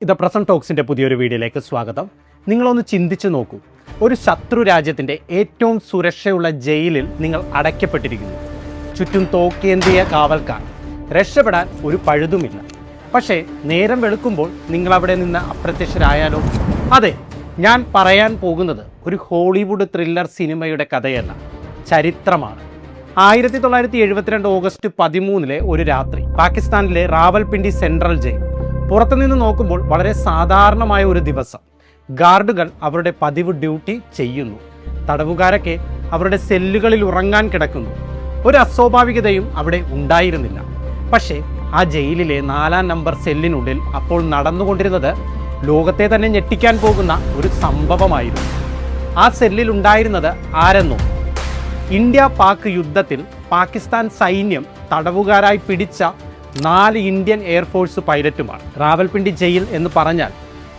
ഇത് പ്രസന്റ് ടോക്സിൻ്റെ പുതിയൊരു വീഡിയോയിലേക്ക് സ്വാഗതം. നിങ്ങളൊന്ന് ചിന്തിച്ചു നോക്കൂ. ഒരു ശത്രു രാജ്യത്തിൻ്റെ ഏറ്റവും സുരക്ഷയുള്ള ജയിലിൽ നിങ്ങൾ അടയ്ക്കപ്പെട്ടിരിക്കുന്നു. ചുറ്റും തോക്കേന്തിയ കാവൽക്കാർ. രക്ഷപ്പെടാൻ ഒരു പഴുതുമില്ല. പക്ഷേ നേരം വെളുക്കുമ്പോൾ നിങ്ങളവിടെ നിന്ന് അപ്രത്യക്ഷരായാലോ? അതെ, ഞാൻ പറയാൻ പോകുന്നത് ഒരു ഹോളിവുഡ് ത്രില്ലർ സിനിമയുടെ കഥയല്ല, ചരിത്രമാണ്. 1972 ഓഗസ്റ്റ് 13 ഒരു രാത്രി പാകിസ്ഥാനിലെ റാവൽപിണ്ടി സെൻട്രൽ ജയിൽ. പുറത്തുനിന്ന് നോക്കുമ്പോൾ വളരെ സാധാരണമായ ഒരു ദിവസം. ഗാർഡുകൾ അവരുടെ പതിവ് ഡ്യൂട്ടി ചെയ്യുന്നു. തടവുകാരൊക്കെ അവരുടെ സെല്ലുകളിൽ ഉറങ്ങാൻ കിടക്കുന്നു. ഒരു അസ്വാഭാവികതയും അവിടെ ഉണ്ടായിരുന്നില്ല. പക്ഷേ ആ ജയിലിലെ 4-ാം നമ്പർ സെല്ലിനുള്ളിൽ അപ്പോൾ നടന്നുകൊണ്ടിരുന്നത് ലോകത്തെ തന്നെ ഞെട്ടിക്കാൻ പോകുന്ന ഒരു സംഭവമായിരുന്നു. ആ സെല്ലിൽ ഉണ്ടായിരുന്നത് ആരെന്നോ? ഇന്ത്യ പാക് യുദ്ധത്തിൽ പാകിസ്ഥാൻ സൈന്യം തടവുകാരായി പിടിച്ച 4 ഇന്ത്യൻ എയർഫോഴ്സ് പൈലറ്റുമാണ്. റാവൽപിണ്ടി ജയിൽ എന്ന് പറഞ്ഞാൽ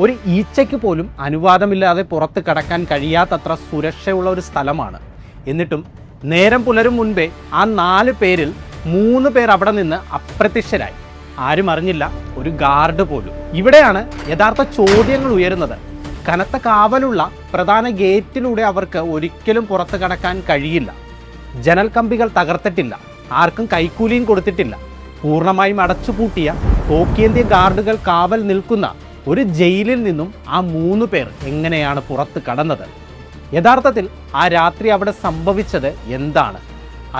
ഒരു ഈച്ചയ്ക്ക് പോലും അനുവാദമില്ലാതെ പുറത്ത് കടക്കാൻ കഴിയാത്തത്ര സുരക്ഷയുള്ള ഒരു സ്ഥലമാണ്. എന്നിട്ടും നേരം പുലരും മുൻപേ ആ 4 പേരിൽ 3 പേർ അവിടെ നിന്ന് അപ്രത്യക്ഷരായി. ആരും അറിഞ്ഞില്ല, ഒരു ഗാർഡ് പോലും. ഇവിടെയാണ് യഥാർത്ഥ ചോദ്യങ്ങൾ ഉയരുന്നത്. കനത്ത കാവലുള്ള പ്രധാന ഗേറ്റിലൂടെ അവർക്ക് ഒരിക്കലും പുറത്ത് കടക്കാൻ കഴിയില്ല. ജനൽ കമ്പികൾ തകർത്തിട്ടില്ല, ആർക്കും കൈക്കൂലിയും കൊടുത്തിട്ടില്ല. പൂർണ്ണമായും അടച്ചുപൂട്ടിയ തോക്കേന്ത്യ ഗാർഡുകൾ കാവൽ നിൽക്കുന്ന ഒരു ജയിലിൽ നിന്നും ആ 3 പേർ എങ്ങനെയാണ് പുറത്ത് കടന്നത്? യഥാർത്ഥത്തിൽ ആ രാത്രി അവിടെ സംഭവിച്ചത് എന്താണ്?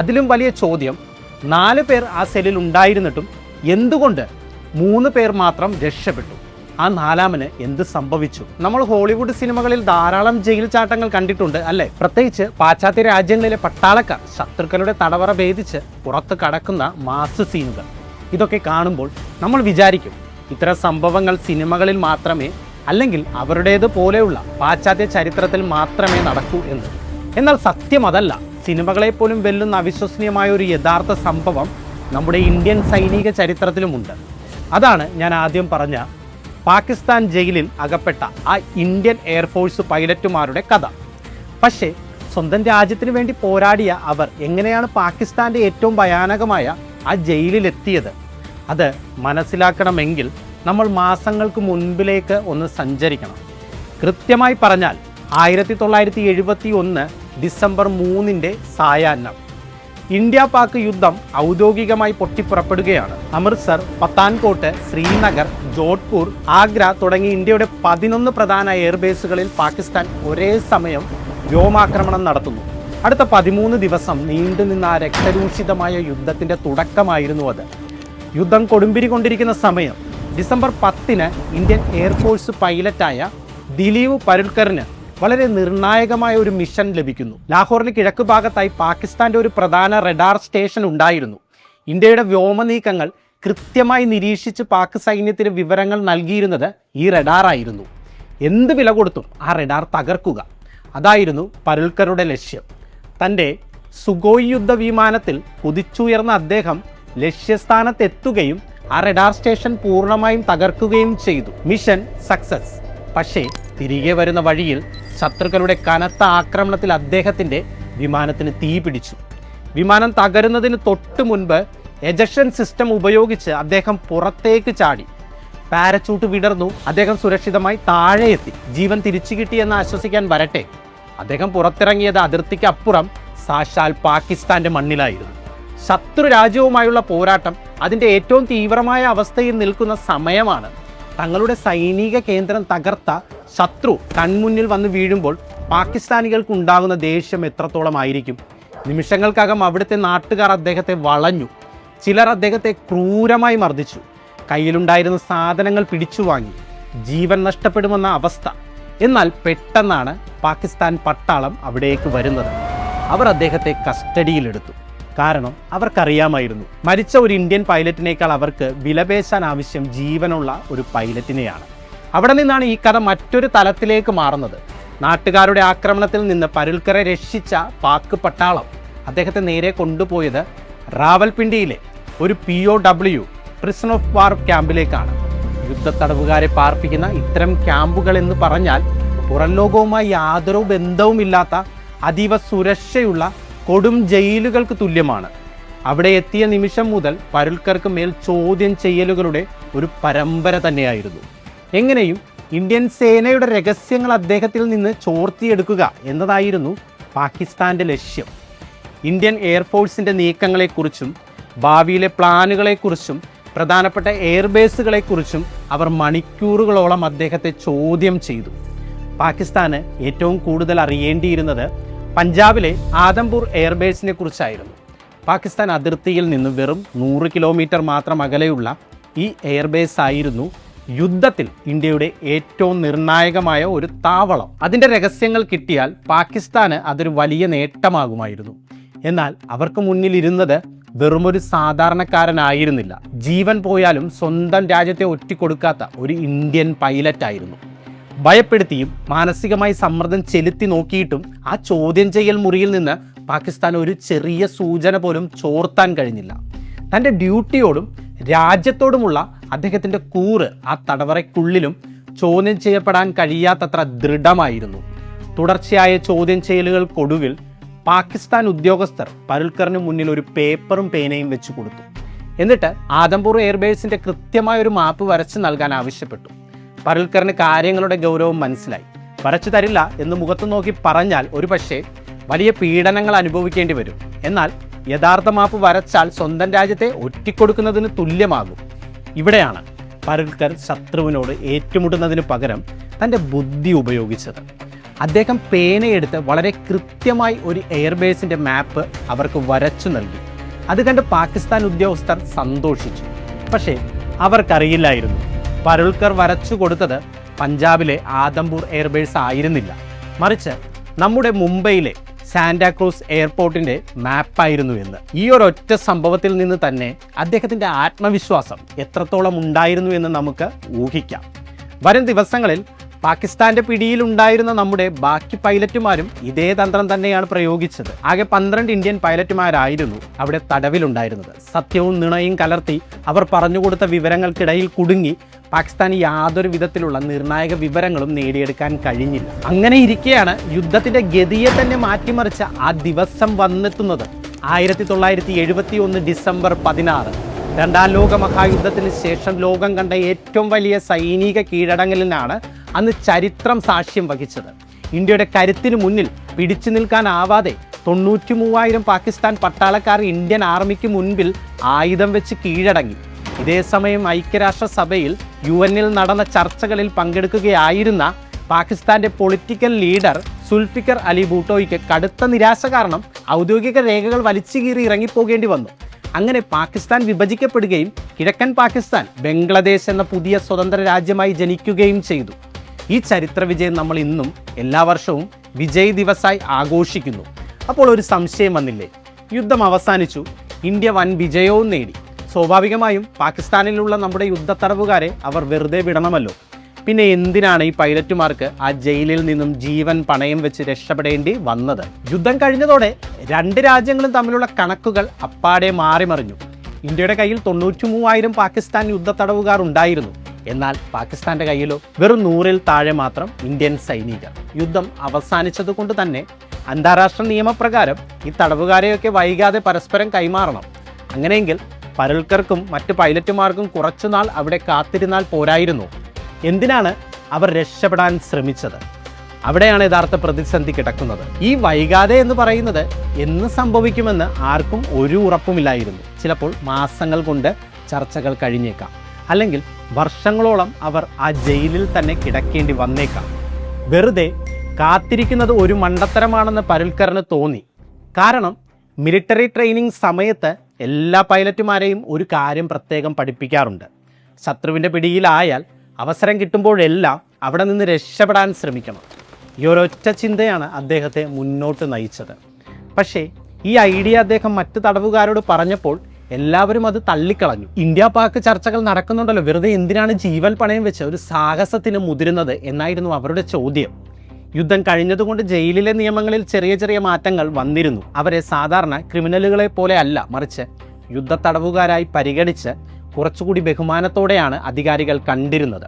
അതിലും വലിയ ചോദ്യം, 4 പേർ ആ സെല്ലിൽ ഉണ്ടായിരുന്നിട്ടും എന്തുകൊണ്ട് 3 പേർ മാത്രം രക്ഷപ്പെട്ടു? ആ 4-ാമന് എന്ത് സംഭവിച്ചു? നമ്മൾ ഹോളിവുഡ് സിനിമകളിൽ ധാരാളം ജയിൽ ചാട്ടങ്ങൾ കണ്ടിട്ടുണ്ട്, അല്ലേ? പ്രത്യേകിച്ച് പാശ്ചാത്യ രാജ്യങ്ങളിലെ പട്ടാളക്കാർ ശത്രുക്കളുടെ തടവറ ഭേദിച്ച് പുറത്ത് കടക്കുന്ന മാസ് സീനുകൾ. ഇതൊക്കെ കാണുമ്പോൾ നമ്മൾ വിചാരിക്കും, ഇത്തരം സംഭവങ്ങൾ സിനിമകളിൽ മാത്രമേ, അല്ലെങ്കിൽ അവരുടേത് പോലെയുള്ള പാശ്ചാത്യ ചരിത്രത്തിൽ മാത്രമേ നടക്കൂ എന്ന്. എന്നാൽ സത്യം അതല്ല. സിനിമകളെപ്പോലും വെല്ലുന്ന അവിശ്വസനീയമായ ഒരു യഥാർത്ഥ സംഭവം നമ്മുടെ ഇന്ത്യൻ സൈനിക ചരിത്രത്തിലുമുണ്ട്. അതാണ് ഞാൻ ആദ്യം പറഞ്ഞ പാകിസ്ഥാൻ ജയിലിൽ അകപ്പെട്ട ആ ഇന്ത്യൻ എയർഫോഴ്സ് പൈലറ്റുമാരുടെ കഥ. പക്ഷേ സ്വന്തം രാജ്യത്തിന് വേണ്ടി പോരാടിയ അവർ എങ്ങനെയാണ് പാകിസ്ഥാൻ്റെ ഏറ്റവും ഭയാനകമായ ആ ജയിലിലെത്തിയത്? അത് മനസ്സിലാക്കണമെങ്കിൽ നമ്മൾ മാസങ്ങൾക്ക് മുൻപിലേക്ക് ഒന്ന് സഞ്ചരിക്കണം. കൃത്യമായി പറഞ്ഞാൽ 1971 ഡിസംബർ 3 സായാഹ്നം ഇന്ത്യ പാക് യുദ്ധം ഔദ്യോഗികമായി പൊട്ടിപ്പുറപ്പെടുകയാണ്. അമൃത്സർ, പത്താൻകോട്ട്, ശ്രീനഗർ, ജോധ്പൂർ, ആഗ്ര തുടങ്ങി ഇന്ത്യയുടെ 11 പ്രധാന എയർബേസുകളിൽ പാകിസ്ഥാൻ ഒരേ സമയം വ്യോമാക്രമണം നടത്തുന്നു. അടുത്ത 13 ദിവസം നീണ്ടുനിന്ന ആ രക്തരൂഷിതമായ യുദ്ധത്തിൻ്റെ തുടക്കമായിരുന്നു അത്. യുദ്ധം കൊടുമ്പിരി കൊണ്ടിരിക്കുന്ന സമയം ഡിസംബർ 10 ഇന്ത്യൻ എയർഫോഴ്സ് പൈലറ്റായ ദിലീപ് പരുൽക്കറിന് വളരെ നിർണായകമായ ഒരു മിഷൻ ലഭിക്കുന്നു. ലാഹോറിന് കിഴക്ക് ഭാഗത്തായി പാകിസ്ഥാൻ്റെ ഒരു പ്രധാന റഡാർ സ്റ്റേഷൻ ഉണ്ടായിരുന്നു. ഇന്ത്യയുടെ വ്യോമ നീക്കങ്ങൾ കൃത്യമായി നിരീക്ഷിച്ച് പാക് സൈന്യത്തിന് വിവരങ്ങൾ നൽകിയിരുന്നത് ഈ റഡാറായിരുന്നു. എന്ത് വില കൊടുത്തും ആ റഡാർ തകർക്കുക, അതായിരുന്നു പരുൽക്കറുടെ ലക്ഷ്യം. തൻ്റെ സുഖോയ് യുദ്ധ വിമാനത്തിൽ കുതിച്ചുയർന്ന അദ്ദേഹം ലക്ഷ്യസ്ഥാനത്തെത്തുകയും ആ റഡാർ സ്റ്റേഷൻ പൂർണ്ണമായും തകർക്കുകയും ചെയ്തു. Mission success. പക്ഷേ തിരികെ വരുന്ന വഴിയിൽ ശത്രുക്കളുടെ കനത്ത ആക്രമണത്തിൽ അദ്ദേഹത്തിൻ്റെ വിമാനത്തിന് തീ പിടിച്ചു. വിമാനം തകരുന്നതിന് തൊട്ട് മുൻപ് എജക്ഷൻ സിസ്റ്റം ഉപയോഗിച്ച് അദ്ദേഹം പുറത്തേക്ക് ചാടി. പാരച്യൂട്ട് വിടർന്നു. അദ്ദേഹം സുരക്ഷിതമായി താഴെ എത്തി. ജീവൻ തിരിച്ചു കിട്ടിയെന്ന് ആശ്വസിക്കാൻ വരട്ടെ, അദ്ദേഹം പുറത്തിറങ്ങിയത് അതിർത്തിക്കപ്പുറം സാക്ഷാൽ പാകിസ്ഥാൻ്റെ മണ്ണിലായിരുന്നു. ശത്രു രാജ്യവുമായുള്ള പോരാട്ടം അതിൻ്റെ ഏറ്റവും തീവ്രമായ അവസ്ഥയിൽ നിൽക്കുന്ന സമയമാണ്. തങ്ങളുടെ സൈനിക കേന്ദ്രം തകർത്ത ശത്രു കൺമുന്നിൽ വന്ന് വീഴുമ്പോൾ പാകിസ്ഥാനികൾക്ക് ഉണ്ടാകുന്ന ദേഷ്യം എത്രത്തോളം ആയിരിക്കും? നിമിഷങ്ങൾക്കകം അവിടുത്തെ നാട്ടുകാർ അദ്ദേഹത്തെ വളഞ്ഞു. ചിലർ അദ്ദേഹത്തെ ക്രൂരമായി മർദ്ദിച്ചു. കയ്യിലുണ്ടായിരുന്ന സാധനങ്ങൾ പിടിച്ചു വാങ്ങി. ജീവൻ നഷ്ടപ്പെടുമെന്ന അവസ്ഥ. എന്നാൽ പെട്ടെന്നാണ് പാകിസ്ഥാൻ പട്ടാളം അവിടേക്ക് വരുന്നത്. അവർ അദ്ദേഹത്തെ കസ്റ്റഡിയിലെടുത്തു. കാരണം അവർക്കറിയാമായിരുന്നു, മരിച്ച ഒരു ഇന്ത്യൻ പൈലറ്റിനേക്കാൾ അവർക്ക് വിലപേശാൻ ആവശ്യം ജീവനുള്ള ഒരു പൈലറ്റിനെയാണ്. അവിടെ നിന്നാണ് ഈ കഥ മറ്റൊരു തലത്തിലേക്ക് മാറുന്നത്. നാട്ടുകാരുടെ ആക്രമണത്തിൽ നിന്ന് പരുൽക്കറെ രക്ഷിച്ച പാക് പട്ടാളം അദ്ദേഹത്തെ നേരെ കൊണ്ടുപോയത് റാവൽപിണ്ടിയിലെ ഒരു POW പ്രിസൺ ഓഫ് വാർ ക്യാമ്പിലേക്കാണ്. യുദ്ധത്തടവുകാരെ പാർപ്പിക്കുന്ന ഇത്തരം ക്യാമ്പുകൾ എന്ന് പറഞ്ഞാൽ പുറം ലോകവുമായി യാതൊരു ബന്ധവുമില്ലാത്ത അതീവ സുരക്ഷയുള്ള കൊടും ജയിലുകൾക്ക് തുല്യമാണ്. അവിടെ എത്തിയ നിമിഷം മുതൽ പരുൽക്കർക്ക് മേൽ ചോദ്യം ചെയ്യലുകളുടെ ഒരു പരമ്പര തന്നെയായിരുന്നു. എങ്ങനെയും ഇന്ത്യൻ സേനയുടെ രഹസ്യങ്ങൾ അദ്ദേഹത്തിൽ നിന്ന് ചോർത്തിയെടുക്കുക എന്നതായിരുന്നു പാകിസ്ഥാൻ്റെ ലക്ഷ്യം. ഇന്ത്യൻ എയർഫോഴ്സിൻ്റെ നീക്കങ്ങളെക്കുറിച്ചും ഭാവിയിലെ പ്ലാനുകളെക്കുറിച്ചും പ്രധാനപ്പെട്ട എയർബേസുകളെക്കുറിച്ചും അവർ മണിക്കൂറുകളോളം അദ്ദേഹത്തെ ചോദ്യം ചെയ്തു. പാകിസ്ഥാന് ഏറ്റവും കൂടുതൽ അറിയേണ്ടിയിരുന്നത് പഞ്ചാബിലെ ആദംപൂർ എയർബേസിനെ കുറിച്ചായിരുന്നു. പാകിസ്ഥാൻ അതിർത്തിയിൽ നിന്ന് വെറും 100 കിലോമീറ്റർ മാത്രം അകലെയുള്ള ഈ എയർബേസ് ആയിരുന്നു യുദ്ധത്തിൽ ഇന്ത്യയുടെ ഏറ്റവും നിർണായകമായ ഒരു താവളം. അതിൻ്റെ രഹസ്യങ്ങൾ കിട്ടിയാൽ പാകിസ്ഥാന് അതൊരു വലിയ നേട്ടമാകുമായിരുന്നു. എന്നാൽ അവർക്ക് മുന്നിലിരുന്നത് വെറുമൊരു സാധാരണക്കാരനായിരുന്നില്ല. ജീവൻ പോയാലും സ്വന്തം രാജ്യത്തെ ഒറ്റിക്കൊടുക്കാത്ത ഒരു ഇന്ത്യൻ പൈലറ്റായിരുന്നു. ഭയപ്പെടുത്തിയും മാനസികമായി സമ്മർദ്ദം ചെലുത്തി നോക്കിയിട്ടും ആ ചോദ്യം ചെയ്യൽ മുറിയിൽ നിന്ന് പാകിസ്ഥാൻ ഒരു ചെറിയ സൂചന പോലും ചോർത്താൻ കഴിഞ്ഞില്ല. തൻ്റെ ഡ്യൂട്ടിയോടും രാജ്യത്തോടുമുള്ള അദ്ദേഹത്തിൻ്റെ കൂറ് ആ തടവറയ്ക്കുള്ളിലും ചോദ്യം ചെയ്യപ്പെടാൻ കഴിയാത്തത്ര ദൃഢമായിരുന്നു. തുടർച്ചയായ ചോദ്യം ചെയ്യലുകൾക്കൊടുവിൽ പാകിസ്ഥാൻ ഉദ്യോഗസ്ഥർ പരുൽക്കറിന് മുന്നിൽ ഒരു പേപ്പറും പേനയും വെച്ചു കൊടുത്തു. എന്നിട്ട് ആദംപൂർ എയർബേസിൻ്റെ കൃത്യമായൊരു മാപ്പ് വരച്ച് നൽകാൻ ആവശ്യപ്പെട്ടു. പരുൽക്കറിന് കാര്യങ്ങളുടെ ഗൗരവം മനസ്സിലായി. വരച്ചു തരില്ല എന്ന് മുഖത്ത് നോക്കി പറഞ്ഞാൽ ഒരുപക്ഷെ വലിയ പീഡനങ്ങൾ അനുഭവിക്കേണ്ടി വരും. എന്നാൽ യഥാർത്ഥ മാപ്പ് വരച്ചാൽ സ്വന്തം രാജ്യത്തെ ഒറ്റിക്കൊടുക്കുന്നതിന് തുല്യമാകും. ഇവിടെയാണ് പരുൽക്കർ ശത്രുവിനോട് ഏറ്റുമുട്ടുന്നതിന് പകരം തൻ്റെ ബുദ്ധി ഉപയോഗിച്ചത്. അദ്ദേഹം പേനയെടുത്ത് വളരെ കൃത്യമായി ഒരു എയർബേസിൻ്റെ മാപ്പ് അവർക്ക് വരച്ചു നൽകി. അത് കണ്ട് പാകിസ്ഥാൻ ഉദ്യോഗസ്ഥർ സന്തോഷിച്ചു. പക്ഷേ അവർക്കറിയില്ലായിരുന്നു, പരുൽക്കർ വരച്ചു കൊടുത്തത് പഞ്ചാബിലെ ആദംപൂർ എയർബേസ് ആയിരുന്നില്ല, മറിച്ച് നമ്മുടെ മുംബൈയിലെ സാന്റാക്രൂസ് എയർപോർട്ടിൻ്റെ മാപ്പായിരുന്നു എന്ന്. ഈ ഒരൊറ്റ സംഭവത്തിൽ നിന്ന് തന്നെ അദ്ദേഹത്തിൻ്റെ ആത്മവിശ്വാസം എത്രത്തോളം ഉണ്ടായിരുന്നു എന്ന് നമുക്ക് ഊഹിക്കാം. വരും ദിവസങ്ങളിൽ പാകിസ്ഥാന്റെ പിടിയിലുണ്ടായിരുന്ന നമ്മുടെ ബാക്കി പൈലറ്റുമാരും ഇതേ തന്ത്രം തന്നെയാണ് പ്രയോഗിച്ചത്. ആകെ 12 ഇന്ത്യൻ പൈലറ്റുമാരായിരുന്നു അവിടെ തടവിലുണ്ടായിരുന്നത്. സത്യവും നുണയും കലർത്തി അവർ പറഞ്ഞുകൊടുത്ത വിവരങ്ങൾക്കിടയിൽ കുടുങ്ങി പാകിസ്ഥാന് യാതൊരു വിധത്തിലുള്ള നിർണായക വിവരങ്ങളും നേടിയെടുക്കാൻ കഴിഞ്ഞില്ല. അങ്ങനെ ഇരിക്കെയാണ് യുദ്ധത്തിന്റെ ഗതിയെ തന്നെ മാറ്റിമറിച്ച ആ ദിവസം വന്നെത്തുന്നത്. 1971 ഡിസംബർ 16. രണ്ടാം ലോക മഹായുദ്ധത്തിന് ശേഷം ലോകം കണ്ട ഏറ്റവും വലിയ സൈനിക കീഴടങ്ങലിനാണ് അന്ന് ചരിത്രം സാക്ഷ്യം വഹിച്ചത്. ഇന്ത്യയുടെ കരുത്തിന് മുന്നിൽ പിടിച്ചു നിൽക്കാനാവാതെ 93,000 പാകിസ്ഥാൻ പട്ടാളക്കാർ ഇന്ത്യൻ ആർമിക്ക് മുൻപിൽ ആയുധം വെച്ച് കീഴടങ്ങി. ഇതേസമയം ഐക്യരാഷ്ട്രസഭയിൽ UN നടന്ന ചർച്ചകളിൽ പങ്കെടുക്കുകയായിരുന്ന പാകിസ്ഥാന്റെ പൊളിറ്റിക്കൽ ലീഡർ സുൽഫിക്കർ അലി ഭൂട്ടോയ്ക്ക് കടുത്ത നിരാശ കാരണം ഔദ്യോഗിക രേഖകൾ വലിച്ചു കീറി ഇറങ്ങിപ്പോകേണ്ടി വന്നു. അങ്ങനെ പാകിസ്ഥാൻ വിഭജിക്കപ്പെടുകയും കിഴക്കൻ പാകിസ്ഥാൻ ബംഗ്ലാദേശ് എന്ന പുതിയ സ്വതന്ത്ര രാജ്യമായി ജനിക്കുകയും ചെയ്തു. ഈ ചരിത്ര വിജയം നമ്മൾ ഇന്നും എല്ലാ വർഷവും വിജയ് ദിവസായി ആഘോഷിക്കുന്നു. അപ്പോൾ ഒരു സംശയം വന്നില്ലേ? യുദ്ധം അവസാനിച്ചു, ഇന്ത്യ വൻ വിജയവും നേടി. സ്വാഭാവികമായും പാകിസ്ഥാനിലുള്ള നമ്മുടെ യുദ്ധത്തടവുകാരെ അവർ വെറുതെ വിടണമല്ലോ. പിന്നെ എന്തിനാണ് ഈ പൈലറ്റുമാർക്ക് ആ ജയിലിൽ നിന്നും ജീവൻ പണയം വെച്ച് രക്ഷപ്പെടേണ്ടി വന്നത്? യുദ്ധം കഴിഞ്ഞതോടെ രണ്ട് രാജ്യങ്ങളും തമ്മിലുള്ള കണക്കുകൾ അപ്പാടെ മാറിമറിഞ്ഞു. ഇന്ത്യയുടെ കയ്യിൽ 93,000 പാകിസ്ഥാൻ യുദ്ധത്തടവുകാർ ഉണ്ടായിരുന്നു. എന്നാൽ പാകിസ്ഥാന്റെ കയ്യിലോ വെറും 100-ൽ താഴെ മാത്രം ഇന്ത്യൻ സൈനികർ. യുദ്ധം അവസാനിച്ചതുകൊണ്ട് തന്നെ അന്താരാഷ്ട്ര നിയമപ്രകാരം ഈ തടവുകാരെയൊക്കെ വൈകാതെ പരസ്പരം കൈമാറണം. അങ്ങനെയെങ്കിൽ പരുൽക്കർക്കും മറ്റ് പൈലറ്റുമാർക്കും കുറച്ചുനാൾ അവിടെ കാത്തിരുന്നാൽ പോരായിരുന്നു. എന്തിനാണ് അവർ രക്ഷപ്പെടാൻ ശ്രമിച്ചത്? അവിടെയാണ് യഥാർത്ഥ പ്രതിസന്ധി കിടക്കുന്നത്. ഈ വൈകാതെ എന്ന് പറയുന്നത് എന്ന് സംഭവിക്കുമെന്ന് ആർക്കും ഒരു ഉറപ്പുമില്ലായിരുന്നു. ചിലപ്പോൾ മാസങ്ങൾ കൊണ്ട് ചർച്ചകൾ കഴിഞ്ഞേക്കാം, അല്ലെങ്കിൽ വർഷങ്ങളോളം അവർ ആ ജയിലിൽ തന്നെ കിടക്കേണ്ടി വന്നേക്കാം. വെറുതെ കാത്തിരിക്കുന്നത് ഒരു മണ്ടത്തരമാണെന്ന് പരുൽക്കറിന് തോന്നി. കാരണം മിലിറ്ററി ട്രെയിനിങ് സമയത്ത് എല്ലാ പൈലറ്റുമാരെയും ഒരു കാര്യം പ്രത്യേകം പഠിപ്പിക്കാറുണ്ട്. ശത്രുവിൻ്റെ പിടിയിലായാൽ അവസരം കിട്ടുമ്പോഴെല്ലാം അവിടെ നിന്ന് രക്ഷപ്പെടാൻ ശ്രമിക്കണം. ഈ ഒരൊറ്റ ചിന്തയാണ് അദ്ദേഹത്തെ മുന്നോട്ട് നയിച്ചത്. പക്ഷേ ഈ ഐഡിയ അദ്ദേഹം മറ്റ് തടവുകാരോട് പറഞ്ഞപ്പോൾ എല്ലാവരും അത് തള്ളിക്കളഞ്ഞു. ഇന്ത്യ പാക് ചർച്ചകൾ നടക്കുന്നുണ്ടല്ലോ, വെറുതെ എന്തിനാണ് ജീവൻ പണയം വെച്ച് ഒരു സാഹസത്തിന് മുതിരുന്നത് എന്നായിരുന്നു അവരുടെ ചോദ്യം. യുദ്ധം കഴിഞ്ഞതുകൊണ്ട് ജയിലിലെ നിയമങ്ങളിൽ ചെറിയ ചെറിയ മാറ്റങ്ങൾ വന്നിരുന്നു. അവരെ സാധാരണ ക്രിമിനലുകളെ പോലെ അല്ല, മറിച്ച് യുദ്ധത്തടവുകാരായി പരിഗണിച്ച് കുറച്ചുകൂടി ബഹുമാനത്തോടെയാണ് അധികാരികൾ കണ്ടിരുന്നത്.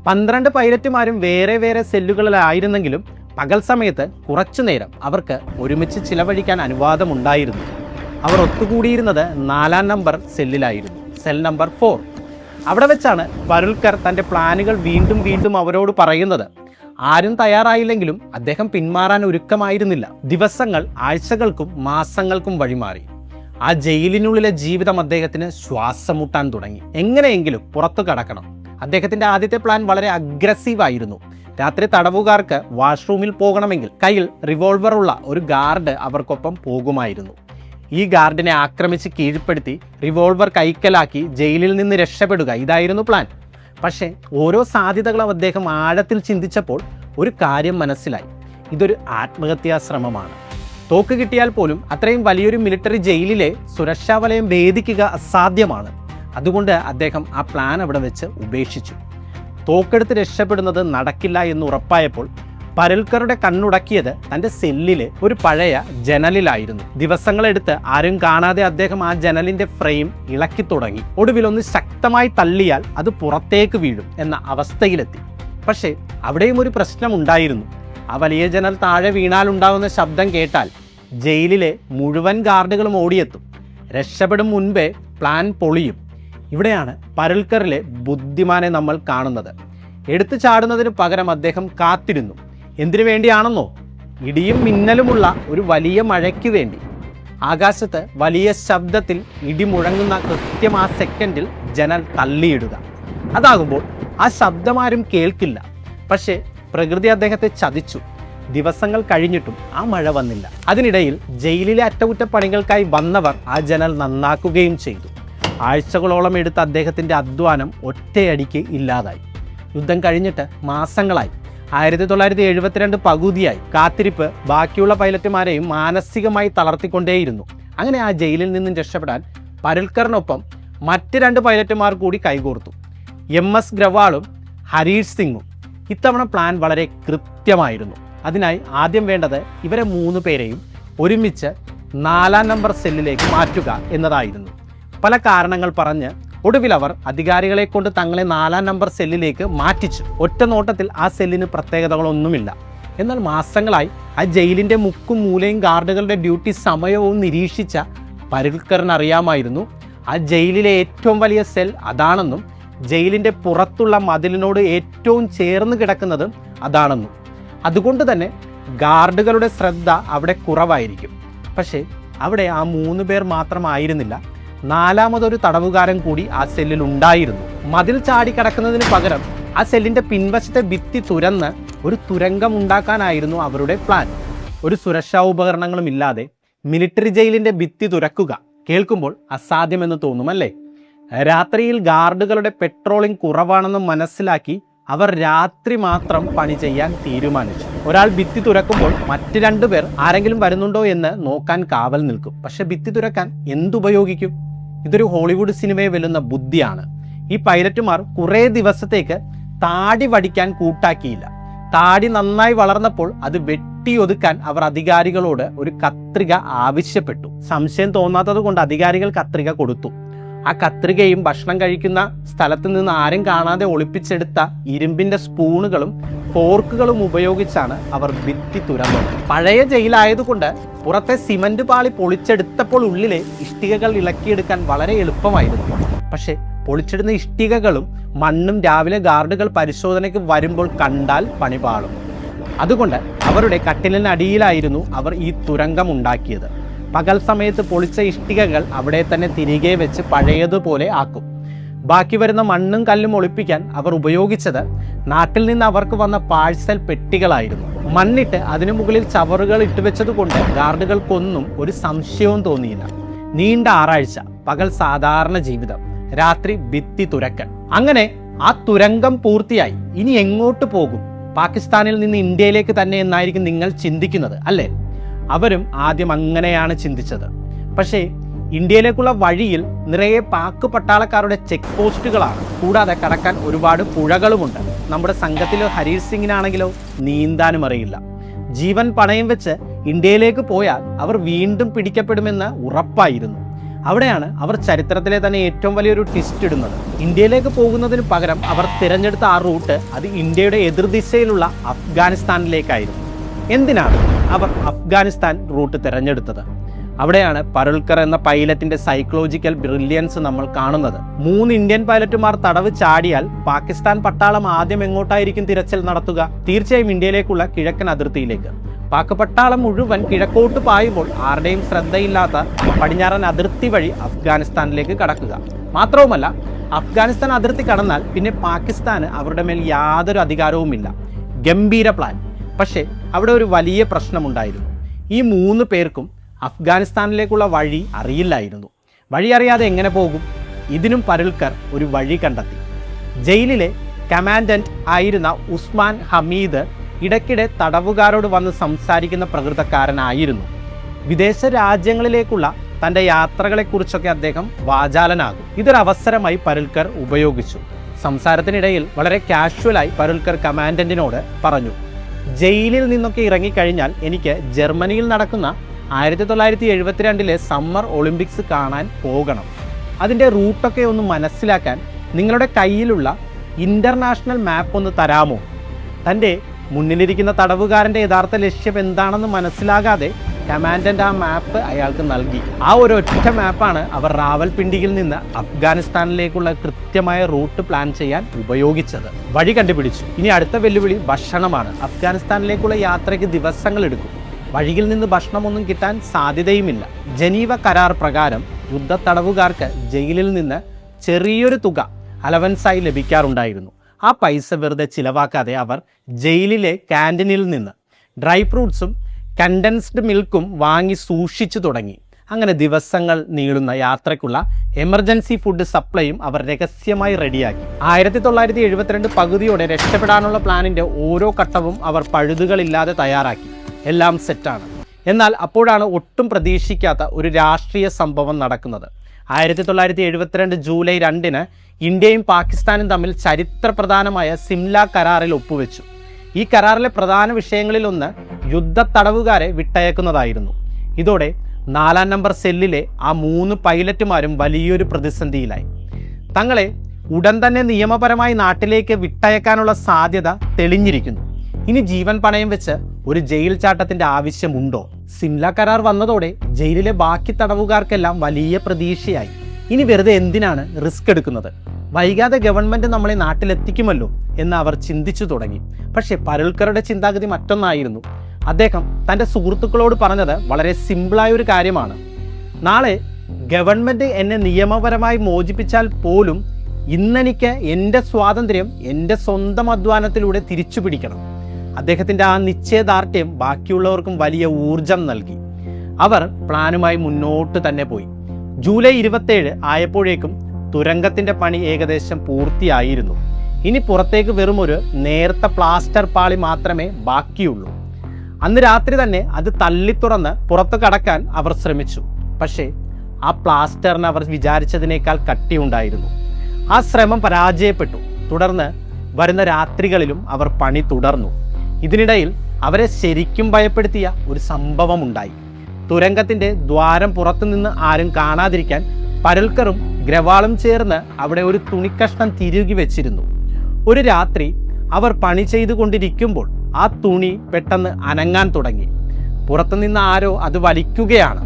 12 പൈലറ്റുമാരും വേറെ വേറെ സെല്ലുകളിലായിരുന്നെങ്കിലും പകൽ സമയത്ത് കുറച്ചു നേരം അവർക്ക് ഒരുമിച്ച് ചിലവഴിക്കാൻ അനുവാദമുണ്ടായിരുന്നു. അവർ ഒത്തുകൂടിയിരുന്നത് 4-ാം നമ്പർ സെല്ലിലായിരുന്നു, സെൽ നമ്പർ 4. അവിടെ വെച്ചാണ് പരുൽക്കർ തൻ്റെ പ്ലാനുകൾ വീണ്ടും വീണ്ടും അവരോട് പറയുന്നത്. ആരും തയ്യാറായില്ലെങ്കിലും അദ്ദേഹം പിന്മാറാൻ ഒരുക്കമായിരുന്നില്ല. ദിവസങ്ങൾ ആഴ്ചകൾക്കും മാസങ്ങൾക്കും വഴിമാറി. ആ ജയിലിനുള്ളിലെ ജീവിതം അദ്ദേഹത്തിന് ശ്വാസം മുട്ടാൻ തുടങ്ങി. എങ്ങനെയെങ്കിലും പുറത്തു കടക്കണം. അദ്ദേഹത്തിൻ്റെ ആദ്യത്തെ പ്ലാൻ വളരെ അഗ്രസീവായിരുന്നു. രാത്രി തടവുകാർക്ക് വാഷ്റൂമിൽ പോകണമെങ്കിൽ കയ്യിൽ റിവോൾവർ ഉള്ള ഒരു ഗാർഡ് അവർക്കൊപ്പം പോകുമായിരുന്നു. ഈ ഗാർഡിനെ ആക്രമിച്ച് കീഴ്പ്പെടുത്തി റിവോൾവർ കൈക്കലാക്കി ജയിലിൽ നിന്ന് രക്ഷപ്പെടുക, ഇതായിരുന്നു പ്ലാൻ. പക്ഷേ ഓരോ സാധ്യതകളും അദ്ദേഹം ആഴത്തിൽ ചിന്തിച്ചപ്പോൾ ഒരു കാര്യം മനസ്സിലായി. ഇതൊരു ആത്മഹത്യാ ശ്രമമാണ്. തോക്ക് കിട്ടിയാൽ പോലും അത്രയും വലിയൊരു മിലിറ്ററി ജയിലിലെ സുരക്ഷാ വലയം ഭേദിക്കുക അസാധ്യമാണ്. അതുകൊണ്ട് അദ്ദേഹം ആ പ്ലാൻ അവിടെ വെച്ച് ഉപേക്ഷിച്ചു. തോക്കെടുത്ത് രക്ഷപ്പെടുന്നത് നടക്കില്ല എന്ന് ഉറപ്പായപ്പോൾ പരുൽക്കറുടെ കണ്ണുടക്കിയത് തൻ്റെ സെല്ലിലെ ഒരു പഴയ ജനലിലായിരുന്നു. ദിവസങ്ങളെടുത്ത് ആരും കാണാതെ അദ്ദേഹം ആ ജനലിൻ്റെ ഫ്രെയിം ഇളക്കി തുടങ്ങി. ഒടുവിൽ ഒന്ന് ശക്തമായി തള്ളിയാൽ അത് പുറത്തേക്ക് വീഴും എന്ന അവസ്ഥയിലെത്തി. പക്ഷേ അവിടെയും ഒരു പ്രശ്നമുണ്ടായിരുന്നു. ആ വലിയ ജനൽ താഴെ വീണാലുണ്ടാകുന്ന ശബ്ദം കേട്ടാൽ ജയിലിലെ മുഴുവൻ ഗാർഡുകളും ഓടിയെത്തും. രക്ഷപ്പെടും മുൻപേ പ്ലാൻ പൊളിയും. ഇവിടെയാണ് പരുൽക്കറിലെ ബുദ്ധിമാനെ നമ്മൾ കാണുന്നത്. എടുത്തു ചാടുന്നതിന് പകരം അദ്ദേഹം കാത്തിരുന്നു. എന്തിനു വേണ്ടിയാണെന്നോ? ഇടിയും മിന്നലുമുള്ള ഒരു വലിയ മഴയ്ക്ക് വേണ്ടി. ആകാശത്ത് വലിയ ശബ്ദത്തിൽ ഇടി മുഴങ്ങുന്ന കൃത്യം ആ സെക്കൻഡിൽ ജനൽ തള്ളിയിടുക. അതാകുമ്പോൾ ആ ശബ്ദമാരും കേൾക്കില്ല. പക്ഷേ പ്രകൃതി അദ്ദേഹത്തെ ചതിച്ചു. ദിവസങ്ങൾ കഴിഞ്ഞിട്ടും ആ മഴ വന്നില്ല. അതിനിടയിൽ ജയിലിലെ അറ്റകുറ്റപ്പണികൾക്കായി വന്നവർ ആ ജനൽ നന്നാക്കുകയും ചെയ്തു. ആഴ്ചകളോളം എടുത്ത അദ്ദേഹത്തിൻ്റെ അധ്വാനം ഒറ്റയടിക്ക് ഇല്ലാതായി. യുദ്ധം കഴിഞ്ഞിട്ട് മാസങ്ങളായി. 1972 പകുതിയായി. കാത്തിരിപ്പ് ബാക്കിയുള്ള പൈലറ്റുമാരെയും മാനസികമായി തളർത്തിക്കൊണ്ടേയിരുന്നു. അങ്ങനെ ആ ജയിലിൽ നിന്നും രക്ഷപ്പെടാൻ പരുൽക്കറിനൊപ്പം മറ്റ് 2 പൈലറ്റുമാർ കൂടി കൈകോർത്തു. MS ഗ്രവാളും ഹരീഷ് സിംഗും. ഇത്തവണ പ്ലാൻ വളരെ കൃത്യമായിരുന്നു. അതിനായി ആദ്യം വേണ്ടത് ഇവരെ 3 പേരെയും ഒരുമിച്ച് 4-ാം നമ്പർ സെല്ലിലേക്ക് മാറ്റുക എന്നതായിരുന്നു. പല കാരണങ്ങൾ പറഞ്ഞ് ഒടുവിൽ അവർ അധികാരികളെ കൊണ്ട് തങ്ങളെ 4-ാം നമ്പർ സെല്ലിലേക്ക് മാറ്റിച്ചു. ഒറ്റ നോട്ടത്തിൽ ആ സെല്ലിന് പ്രത്യേകതകളൊന്നുമില്ല. എന്നാൽ മാസങ്ങളായി ആ ജയിലിൻ്റെ മുക്കും മൂലയും ഗാർഡുകളുടെ ഡ്യൂട്ടി സമയവും നിരീക്ഷിച്ച പരുൽക്കറിനറിയാമായിരുന്നു ആ ജയിലിലെ ഏറ്റവും വലിയ സെൽ അതാണെന്നും ജയിലിൻ്റെ പുറത്തുള്ള മതിലിനോട് ഏറ്റവും ചേർന്ന് കിടക്കുന്നത് അതാണെന്നും. അതുകൊണ്ട് തന്നെ ഗാർഡുകളുടെ ശ്രദ്ധ അവിടെ കുറവായിരിക്കും. പക്ഷേ അവിടെ ആ 3 പേർ മാത്രമായിരുന്നില്ല. 4-മതൊരു തടവുകാരൻ കൂടി ആ സെല്ലിൽ ഉണ്ടായിരുന്നു. മതിൽ ചാടി കടക്കുന്നതിന് പകരം ആ സെല്ലിൻ്റെ പിൻവശത്തെ ഭിത്തി തുരന്ന് ഒരു തുരങ്കം ഉണ്ടാക്കാനായിരുന്നു അവരുടെ പ്ലാൻ. ഒരു സുരക്ഷാ ഉപകരണങ്ങളും ഇല്ലാതെ മിലിറ്ററി ജയിലിൻ്റെ ഭിത്തി തുരക്കുക കേൾക്കുമ്പോൾ അസാധ്യമെന്ന് തോന്നുമല്ലേ? രാത്രിയിൽ ഗാർഡുകളുടെ പെട്രോളിംഗ് കുറവാണെന്ന് മനസ്സിലാക്കി അവർ രാത്രി മാത്രം പണി ചെയ്യാൻ തീരുമാനിച്ചു. ഒരാൾ ഭിത്തി തുരക്കുമ്പോൾ മറ്റ് 2 പേർ ആരെങ്കിലും വരുന്നുണ്ടോ എന്ന് നോക്കാൻ കാവൽ നിൽക്കും. പക്ഷെ ഭിത്തി തുരക്കാൻ എന്തുപയോഗിക്കും? ഇതൊരു ഹോളിവുഡ് സിനിമയെ വെല്ലുന്ന ബുദ്ധിയാണ്. ഈ പൈലറ്റുമാർ കുറേ ദിവസത്തേക്ക് താടി വടിക്കാൻ കൂട്ടാക്കിയില്ല. താടി നന്നായി വളർന്നപ്പോൾ അത് വെട്ടിയൊതുക്കാൻ അവർ അധികാരികളോട് ഒരു കത്രിക ആവശ്യപ്പെട്ടു. സംശയം തോന്നാത്തത് കൊണ്ട് അധികാരികൾ കത്രിക കൊടുത്തു. ആ കത്രികയും ഭക്ഷണം കഴിക്കുന്ന സ്ഥലത്ത് നിന്ന് ആരും കാണാതെ ഒളിപ്പിച്ചെടുത്ത ഇരുമ്പിൻ്റെ സ്പൂണുകളും ഫോർക്കുകളും ഉപയോഗിച്ചാണ് അവർ ഭിത്തി തുരന്നത്. പഴയ ജയിലായതുകൊണ്ട് പുറത്തെ സിമന്റ് പാളി പൊളിച്ചെടുത്തപ്പോൾ ഉള്ളിലെ ഇഷ്ടികകൾ ഇളക്കിയെടുക്കാൻ വളരെ എളുപ്പമായിരുന്നു. പക്ഷേ പൊളിച്ചിടുന്ന ഇഷ്ടികകളും മണ്ണും രാവിലെ ഗാർഡുകൾ പരിശോധനയ്ക്ക് വരുമ്പോൾ കണ്ടാൽ പണിപാളും. അതുകൊണ്ട് അവരുടെ കട്ടിലിനടിയിലായിരുന്നു അവർ ഈ തുരങ്കം ഉണ്ടാക്കിയത്. പകൽ സമയത്ത് പൊളിച്ച ഇഷ്ടികകൾ അവിടെ തന്നെ തിരികെ വെച്ച് പഴയതുപോലെ ആക്കും. ബാക്കി വരുന്ന മണ്ണും കല്ലും ഒളിപ്പിക്കാൻ അവർ ഉപയോഗിച്ചത് നാട്ടിൽ നിന്ന് അവർക്ക് വന്ന പാഴ്സൽ പെട്ടികളായിരുന്നു. മണ്ണിട്ട് അതിനു മുകളിൽ ചവറുകൾ ഇട്ടുവെച്ചതുകൊണ്ട് ഗാർഡുകൾക്കൊന്നും ഒരു സംശയവും തോന്നിയില്ല. നീണ്ട 6 ആഴ്ച, പകൽ സാധാരണ ജീവിതം, രാത്രി ഭിത്തി തുരക്കൽ. അങ്ങനെ ആ തുരങ്കം പൂർത്തിയായി. ഇനി എങ്ങോട്ട് പോകും? പാകിസ്ഥാനിൽ നിന്ന് ഇന്ത്യയിലേക്ക് തന്നെ എന്നായിരിക്കും നിങ്ങൾ ചിന്തിക്കുന്നത്, അല്ലേ? അവരും ആദ്യം അങ്ങനെയാണ് ചിന്തിച്ചത്. പക്ഷേ ഇന്ത്യയിലേക്കുള്ള വഴിയിൽ നിറയെ പാക് പട്ടാളക്കാരുടെ ചെക്ക് പോസ്റ്റുകളാണ്. കൂടാതെ കടക്കാൻ ഒരുപാട് പുഴകളുമുണ്ട്. നമ്മുടെ സംഘത്തിലെ ഹരീഷ് സിംഗിനാണെങ്കിലോ നീന്താനും അറിയില്ല. ജീവൻ പണയം വെച്ച് ഇന്ത്യയിലേക്ക് പോയാൽ അവർ വീണ്ടും പിടിക്കപ്പെടുമെന്ന് ഉറപ്പായിരുന്നു. അവിടെയാണ് അവർ ചരിത്രത്തിലെ തന്നെ ഏറ്റവും വലിയൊരു ട്വിസ്റ്റ് ഇടുന്നത്. ഇന്ത്യയിലേക്ക് പോകുന്നതിന് പകരം അവർ തിരഞ്ഞെടുത്ത ആ റൂട്ട് അത് ഇന്ത്യയുടെ എതിർദിശയിലുള്ള അഫ്ഗാനിസ്ഥാനിലേക്കായിരുന്നു. എന്തിനാണ് അവർ അഫ്ഗാനിസ്ഥാൻ റൂട്ട് തിരഞ്ഞെടുത്തത്? അവിടെയാണ് പരുൽക്കർ എന്ന പൈലറ്റിന്റെ സൈക്കോളജിക്കൽ ബ്രില്യൻസ് നമ്മൾ കാണുന്നത്. 3 ഇന്ത്യൻ പൈലറ്റുമാർ തടവ് ചാടിയാൽ പാകിസ്ഥാൻ പട്ടാളം ആദ്യം എങ്ങോട്ടായിരിക്കും തിരച്ചിൽ നടത്തുക? തീർച്ചയായും ഇന്ത്യയിലേക്കുള്ള കിഴക്കൻ അതിർത്തിയിലേക്ക്. പാക് പട്ടാളം മുഴുവൻ കിഴക്കോട്ട് പായുമ്പോൾ ആരുടെയും ശ്രദ്ധയില്ലാത്ത പടിഞ്ഞാറൻ അതിർത്തി വഴി അഫ്ഗാനിസ്ഥാനിലേക്ക് കടക്കുക. മാത്രവുമല്ല, അഫ്ഗാനിസ്ഥാൻ അതിർത്തി കടന്നാൽ പിന്നെ പാകിസ്ഥാന് അവരുടെ മേൽ യാതൊരു അധികാരവുമില്ല. ഗംഭീര പ്ലാൻ. പക്ഷേ അവിടെ ഒരു വലിയ പ്രശ്നമുണ്ടായിരുന്നു. ഈ 3 പേർക്കും അഫ്ഗാനിസ്ഥാനിലേക്കുള്ള വഴി അറിയില്ലായിരുന്നു. വഴി അറിയാതെ എങ്ങനെ പോകും? ഇതിനും പരുൽക്കർ ഒരു വഴി കണ്ടെത്തി. ജയിലിലെ കമാൻഡന്റ് ആയിരുന്ന ഉസ്മാൻ ഹമീദ് ഇടയ്ക്കിടെ തടവുകാരോട് വന്ന് സംസാരിക്കുന്ന പ്രകൃതക്കാരനായിരുന്നു. വിദേശ രാജ്യങ്ങളിലേക്കുള്ള തൻ്റെ യാത്രകളെക്കുറിച്ചൊക്കെ അദ്ദേഹം വാചാലനാകും. ഇതൊരവസരമായി പരുൽക്കർ ഉപയോഗിച്ചു. സംസാരത്തിനിടയിൽ വളരെ കാഷ്വലായി പരുൽക്കർ കമാൻഡന്റിനോട് പറഞ്ഞു, ജയിലിൽ നിന്നൊക്കെ ഇറങ്ങിക്കഴിഞ്ഞാൽ എനിക്ക് ജർമ്മനിയിൽ നടക്കുന്ന 1972 സമ്മർ ഒളിമ്പിക്സ് കാണാൻ പോകണം. അതിൻ്റെ റൂട്ടൊക്കെ ഒന്ന് മനസ്സിലാക്കാൻ നിങ്ങളുടെ കയ്യിലുള്ള ഇൻ്റർനാഷണൽ മാപ്പ് ഒന്ന് തരാമോ? തൻ്റെ മുന്നിലിരിക്കുന്ന തടവുകാരൻ്റെ യഥാർത്ഥ ലക്ഷ്യം എന്താണെന്ന് മനസ്സിലാകാതെ കമാൻഡൻ്റ് ആ മാപ്പ് അയാൾക്ക് നൽകി. ആ ഒരൊറ്റ മാപ്പാണ് അവർ റാവൽപിണ്ടിയിൽ നിന്ന് അഫ്ഗാനിസ്ഥാനിലേക്കുള്ള കൃത്യമായ റൂട്ട് പ്ലാൻ ചെയ്യാൻ ഉപയോഗിച്ചത്. വഴി കണ്ടുപിടിച്ചു. ഇനി അടുത്ത വെല്ലുവിളി ഭക്ഷണമാണ്. അഫ്ഗാനിസ്ഥാനിലേക്കുള്ള യാത്രയ്ക്ക് ദിവസങ്ങളെടുക്കും. വഴിയിൽ നിന്ന് ഭക്ഷണമൊന്നും കിട്ടാൻ സാധ്യതയുമില്ല. ജനീവ കരാർ പ്രകാരം യുദ്ധ തടവുകാർക്ക് ജയിലിൽ നിന്ന് ചെറിയൊരു തുക അലവൻസായി ലഭിക്കാറുണ്ടായിരുന്നു. ആ പൈസ വെറുതെ ചിലവാക്കാതെ അവർ ജയിലിലെ ക്യാൻറ്റീനിൽ നിന്ന് ഡ്രൈ ഫ്രൂട്ട്സും കണ്ടൻസ്ഡ് മിൽക്കും വാങ്ങി സൂക്ഷിച്ചു തുടങ്ങി. അങ്ങനെ ദിവസങ്ങൾ നീളുന്ന യാത്രയ്ക്കുള്ള എമർജൻസി ഫുഡ് സപ്ലൈയും അവർ രഹസ്യമായി റെഡിയാക്കി. 1972 പകുതിയോടെ രക്ഷപ്പെടാനുള്ള പ്ലാനിൻ്റെ ഓരോ ഘട്ടവും അവർ പഴുതുകളില്ലാതെ തയ്യാറാക്കി. എല്ലാം സെറ്റാണ്. എന്നാൽ അപ്പോഴാണ് ഒട്ടും പ്രതീക്ഷിക്കാത്ത ഒരു രാഷ്ട്രീയ സംഭവം നടക്കുന്നത്. 1972 ജൂലൈ 2 ഇന്ത്യയും പാകിസ്ഥാനും തമ്മിൽ ചരിത്രപ്രധാനമായ സിംല കരാറിൽ ഒപ്പുവെച്ചു. ഈ കരാറിലെ പ്രധാന വിഷയങ്ങളിലൊന്ന് യുദ്ധ തടവുകാരെ വിട്ടയക്കുന്നതായിരുന്നു. ഇതോടെ 4-ാം നമ്പർ സെല്ലിലെ ആ 3 പൈലറ്റുമാരും വലിയൊരു പ്രതിസന്ധിയിലായി. തങ്ങളെ ഉടൻ തന്നെ നിയമപരമായി നാട്ടിലേക്ക് വിട്ടയക്കാനുള്ള സാധ്യത തെളിഞ്ഞിരിക്കുന്നു. ഇനി ജീവൻ പണയം വെച്ച് ഒരു ജയിൽ ചാട്ടത്തിൻ്റെ ആവശ്യമുണ്ടോ? സിംല കരാർ വന്നതോടെ ജയിലിലെ ബാക്കി തടവുകാർക്കെല്ലാം വലിയ പ്രതീക്ഷയായി. ഇനി വെറുതെ എന്തിനാണ് റിസ്ക് എടുക്കുന്നത്? വൈകാതെ ഗവൺമെൻറ് നമ്മളെ നാട്ടിലെത്തിക്കുമല്ലോ എന്ന് അവർ ചിന്തിച്ചു തുടങ്ങി. പക്ഷേ പരുൽക്കറുടെ ചിന്താഗതി മറ്റൊന്നായിരുന്നു. അദ്ദേഹം തൻ്റെ സുഹൃത്തുക്കളോട് പറഞ്ഞത് വളരെ സിമ്പിളായ ഒരു കാര്യമാണ്. നാളെ ഗവൺമെൻറ് എന്നെ നിയമപരമായി മോചിപ്പിച്ചാൽ പോലും ഇന്നെനിക്ക് എൻ്റെ സ്വാതന്ത്ര്യം എൻ്റെ സ്വന്തം അധ്വാനത്തിലൂടെ തിരിച്ചു പിടിക്കണം. അദ്ദേഹത്തിൻ്റെ ആ നിശ്ചയദാർഢ്യം ബാക്കിയുള്ളവർക്കും വലിയ ഊർജം നൽകി. അവർ പ്ലാനുമായി മുന്നോട്ട് തന്നെ പോയി. ജൂലൈ 27 ആയപ്പോഴേക്കും തുരങ്കത്തിൻ്റെ പണി ഏകദേശം പൂർത്തിയായിരുന്നു. ഇനി പുറത്തേക്ക് വെറും ഒരു നേർത്ത പ്ലാസ്റ്റർ പാളി മാത്രമേ ബാക്കിയുള്ളൂ. അന്ന് രാത്രി തന്നെ അത് തള്ളിത്തുറന്ന് പുറത്തു കടക്കാൻ അവർ ശ്രമിച്ചു. പക്ഷേ ആ പ്ലാസ്റ്ററിന് അവർ വിചാരിച്ചതിനേക്കാൾ കട്ടിയുണ്ടായിരുന്നു. ആ ശ്രമം പരാജയപ്പെട്ടു. തുടർന്ന് വരുന്ന രാത്രികളിലും അവർ പണി തുടർന്നു. ഇതിനിടയിൽ അവരെ ശരിക്കും ഭയപ്പെടുത്തിയ ഒരു സംഭവമുണ്ടായി. തുരങ്കത്തിൻ്റെ ദ്വാരം പുറത്തുനിന്ന് ആരും കാണാതിരിക്കാൻ പരുൽക്കറും ഗ്രവാളും ചേർന്ന് അവിടെ ഒരു തുണിക്കഷ്ണം തിരുകി വെച്ചിരുന്നു. ഒരു രാത്രി അവർ പണി ചെയ്തുകൊണ്ടിരിക്കുമ്പോൾ ആ തുണി പെട്ടെന്ന് അനങ്ങാൻ തുടങ്ങി. പുറത്തുനിന്ന് ആരോ അത് വലിക്കുകയാണ്.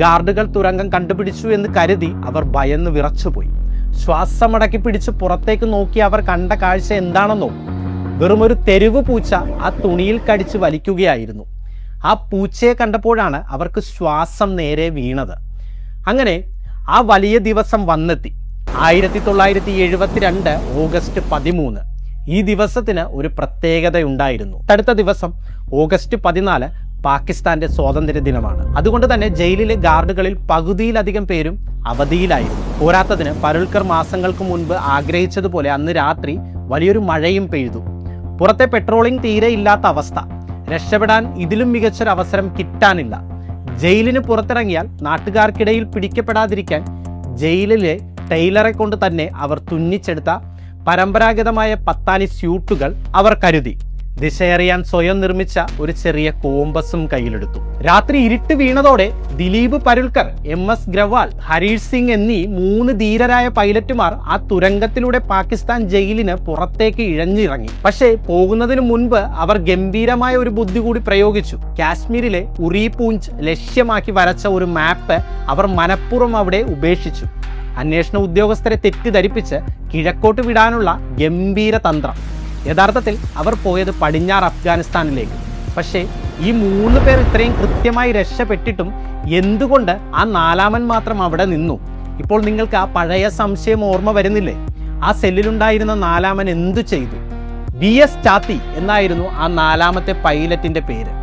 ഗാർഡുകൾ തുരങ്കം കണ്ടുപിടിച്ചു എന്ന് കരുതി അവർ ഭയന്ന് വിറച്ചുപോയി. ശ്വാസമടക്കി പിടിച്ച് പുറത്തേക്ക് നോക്കി അവർ കണ്ട കാഴ്ച എന്താണെന്നോ? വെറുമൊരു തെരുവ് പൂച്ച ആ തുണിയിൽ കടിച്ച് വലിക്കുകയായിരുന്നു. ആ പൂച്ചയെ കണ്ടപ്പോഴാണ് അവർക്ക് ശ്വാസം നേരെ വീണത്. അങ്ങനെ ആ വലിയ ദിവസം വന്നെത്തി. 1972 ഓഗസ്റ്റ് 13. ഈ ദിവസത്തിന് ഒരു പ്രത്യേകതയുണ്ടായിരുന്നു. അടുത്ത ദിവസം ഓഗസ്റ്റ് 14 പാകിസ്ഥാന്റെ സ്വാതന്ത്ര്യ ദിനമാണ്. അതുകൊണ്ട് തന്നെ ജയിലിലെ ഗാർഡുകളിൽ പകുതിയിലധികം പേരും അവധിയിലായിരുന്നു. പോരാത്തതിന് പരുൽക്കർ മാസങ്ങൾക്ക് മുൻപ് ആഗ്രഹിച്ചതുപോലെ അന്ന് രാത്രി വലിയൊരു മഴയും പെയ്തു. പുറത്തെ പെട്രോളിംഗ് തീരെ ഇല്ലാത്ത അവസ്ഥ. രക്ഷപ്പെടാൻ ഇതിലും മികച്ചൊരു അവസരം കിട്ടാനില്ല. ജയിലിന് പുറത്തിറങ്ങിയാൽ നാട്ടുകാർക്കിടയിൽ പിടിക്കപ്പെടാതിരിക്കാൻ ജയിലിലെ ടൈലറെ കൊണ്ട് തന്നെ അവർ തുന്നിച്ചെടുത്ത പരമ്പരാഗതമായ പത്താനി സ്യൂട്ടുകൾ അവർ കരുതി. ദിശയറിയാൻ സ്വയം നിർമ്മിച്ച ഒരു ചെറിയ കോമ്പസും കയ്യിലെടുത്തു. രാത്രി ഇരുട്ട് വീണതോടെ ദിലീപ് പരുൽക്കർ, MS ഗ്രവാൾ, ഹരീഷ് സിംഗ് എന്നീ 3 ധീരരായ പൈലറ്റുമാർ ആ തുരങ്കത്തിലൂടെ പാകിസ്ഥാൻ ജയിലിന് പുറത്തേക്ക് ഇഴഞ്ഞിറങ്ങി. പക്ഷേ പോകുന്നതിന് മുൻപ് അവർ ഗംഭീരമായ ഒരു ബുദ്ധി കൂടി പ്രയോഗിച്ചു. കാശ്മീരിലെ ഉറി പൂഞ്ച് ലക്ഷ്യമാക്കി വരച്ച ഒരു മാപ്പ് അവർ മനഃപൂർവ്വം അവിടെ ഉപേക്ഷിച്ചു. അന്വേഷണ ഉദ്യോഗസ്ഥരെ തെറ്റിദ്ധരിപ്പിച്ച് കിഴക്കോട്ട് വിടാനുള്ള ഗംഭീര തന്ത്രം. യഥാർത്ഥത്തിൽ അവർ പോയത് പടിഞ്ഞാറ് അഫ്ഗാനിസ്ഥാനിലേക്ക്. പക്ഷേ ഈ 3 പേർ ഇത്രയും കൃത്യമായി രക്ഷപ്പെട്ടിട്ടും എന്തുകൊണ്ട് ആ 4-മൻ മാത്രം അവിടെ നിന്നു? ഇപ്പോൾ നിങ്ങൾക്ക് ആ പഴയ സംശയം ഓർമ്മ വരുന്നില്ലേ? ആ സെല്ലിലുണ്ടായിരുന്ന 4-മൻ എന്തു ചെയ്തു? BS ചാത്തി എന്നായിരുന്നു ആ 4-മത്തെ പൈലറ്റിൻ്റെ പേര്.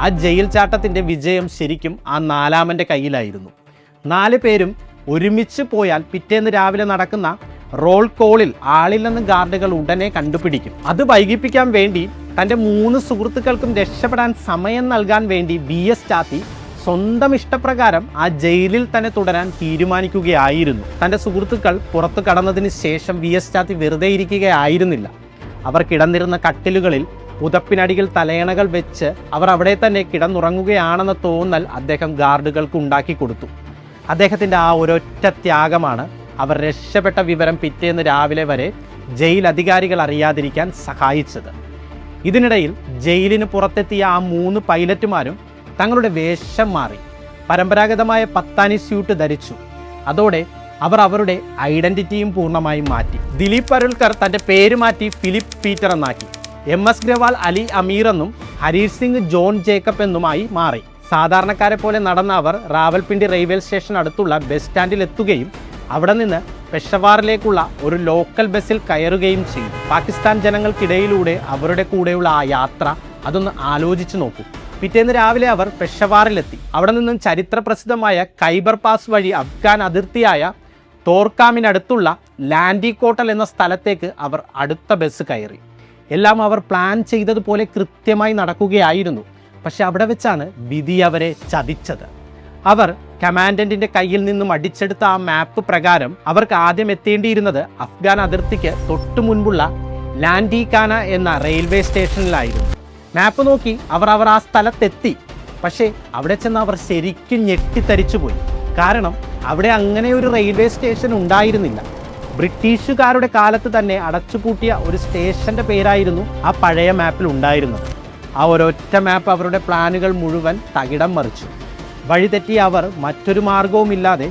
ആ ജയിൽ ചാട്ടത്തിൻ്റെ വിജയം ശരിക്കും ആ 4-മൻ്റെ കയ്യിലായിരുന്നു. 4 പേരും ഒരുമിച്ച് പോയാൽ പിറ്റേന്ന് രാവിലെ നടക്കുന്ന റോൾ കോളിൽ ആളില്ലെന്ന് ഗാർഡുകൾ ഉടനെ കണ്ടുപിടിക്കും. അത് വൈകിപ്പിക്കാൻ വേണ്ടി തൻ്റെ 3 സുഹൃത്തുക്കൾക്കും രക്ഷപ്പെടാൻ സമയം നൽകാൻ വേണ്ടി BS ചാത്തി സ്വന്തം ഇഷ്ടപ്രകാരം ആ ജയിലിൽ തന്നെ തുടരാൻ തീരുമാനിക്കുകയായിരുന്നു. തൻ്റെ സുഹൃത്തുക്കൾ പുറത്തു കടന്നതിന് ശേഷം BS ചാത്തി വെറുതെ ഇരിക്കുകയായിരുന്നില്ല. അവർ കിടന്നിരുന്ന കട്ടിലുകളിൽ പുതപ്പിനടിയിൽ തലയണകൾ വെച്ച് അവർ അവിടെ തന്നെ കിടന്നുറങ്ങുകയാണെന്ന തോന്നൽ അദ്ദേഹം ഗാർഡുകൾക്ക് ഉണ്ടാക്കി കൊടുത്തു. അദ്ദേഹത്തിൻ്റെ ആ ഒരൊറ്റ ത്യാഗമാണ് അവർ രക്ഷപ്പെട്ട വിവരം പിറ്റേന്ന് രാവിലെ വരെ ജയിൽ അധികാരികൾ അറിയാതിരിക്കാൻ സഹായിച്ചത്. ഇതിനിടയിൽ ജയിലിന് പുറത്തെത്തിയ ആ 3 പൈലറ്റുമാരും തങ്ങളുടെ വേഷം മാറി പരമ്പരാഗതമായ പത്താനി സ്യൂട്ട് ധരിച്ചു. അതോടെ അവർ അവരുടെ ഐഡന്റിറ്റിയും പൂർണ്ണമായും മാറ്റി. ദിലീപ് പരുൽക്കർ തൻ്റെ പേര് മാറ്റി ഫിലിപ്പ് പീറ്റർ എന്നാക്കി. MS ഗ്രവാൾ അലി അമീർ എന്നും ഹരീഷ് സിംഗ് ജോൺ ജേക്കബ് എന്നുമായി മാറി. സാധാരണക്കാരെ പോലെ നടന്ന അവർ റാവൽപിണ്ടി റെയിൽവേ സ്റ്റേഷൻ അടുത്തുള്ള ബസ് സ്റ്റാൻഡിൽ എത്തുകയും അവിടെ നിന്ന് പെഷവാറിലേക്കുള്ള ഒരു ലോക്കൽ ബസ്സിൽ കയറുകയും ചെയ്തു. പാകിസ്ഥാൻ ജനങ്ങൾക്കിടയിലൂടെ അവരുടെ കൂടെയുള്ള ആ യാത്ര അതൊന്ന് ആലോചിച്ച് നോക്കൂ. പിറ്റേന്ന് രാവിലെ അവർ പെഷവാറിലെത്തി. അവിടെ നിന്നും ചരിത്ര പ്രസിദ്ധമായ ഖൈബർ പാസ് വഴി അഫ്ഗാൻ അതിർത്തിയായ തോർക്കാമിനടുത്തുള്ള ലാൻഡിക്കോട്ടൽ എന്ന സ്ഥലത്തേക്ക് അവർ അടുത്ത ബസ് കയറി. എല്ലാം അവർ പ്ലാൻ ചെയ്തതുപോലെ കൃത്യമായി നടക്കുകയായിരുന്നു. പക്ഷെ അവിടെ വെച്ചാണ് വിധി അവരെ ചതിച്ചത്. അവർ കമാൻഡന്റിന്റെ കയ്യിൽ നിന്നും അടിച്ചെടുത്ത ആ മാപ്പ് പ്രകാരം അവർക്ക് ആദ്യം എത്തേണ്ടിയിരുന്നത് അഫ്ഗാൻ അതിർത്തിക്ക് തൊട്ടു മുൻപുള്ള ലാൻഡിക്കാന എന്ന റെയിൽവേ സ്റ്റേഷനിലായിരുന്നു. മാപ്പ് നോക്കി അവർ ആ സ്ഥലത്തെത്തി. പക്ഷേ അവിടെ ചെന്ന് അവർ ശരിക്കും ഞെട്ടിത്തരിച്ചുപോയി. കാരണം അവിടെ അങ്ങനെ ഒരു റെയിൽവേ സ്റ്റേഷൻ ഉണ്ടായിരുന്നില്ല. ബ്രിട്ടീഷുകാരുടെ കാലത്ത് തന്നെ അടച്ചുപൂട്ടിയ ഒരു സ്റ്റേഷന്റെ പേരായിരുന്നു ആ പഴയ മാപ്പിൽ ഉണ്ടായിരുന്നത്. ആ ഒരൊറ്റ മാപ്പ് അവരുടെ പ്ലാനുകൾ മുഴുവൻ തകിടം മറിച്ചു. വഴിതെറ്റിയ അവർ മറ്റൊരു മാർഗവുമില്ലാതെ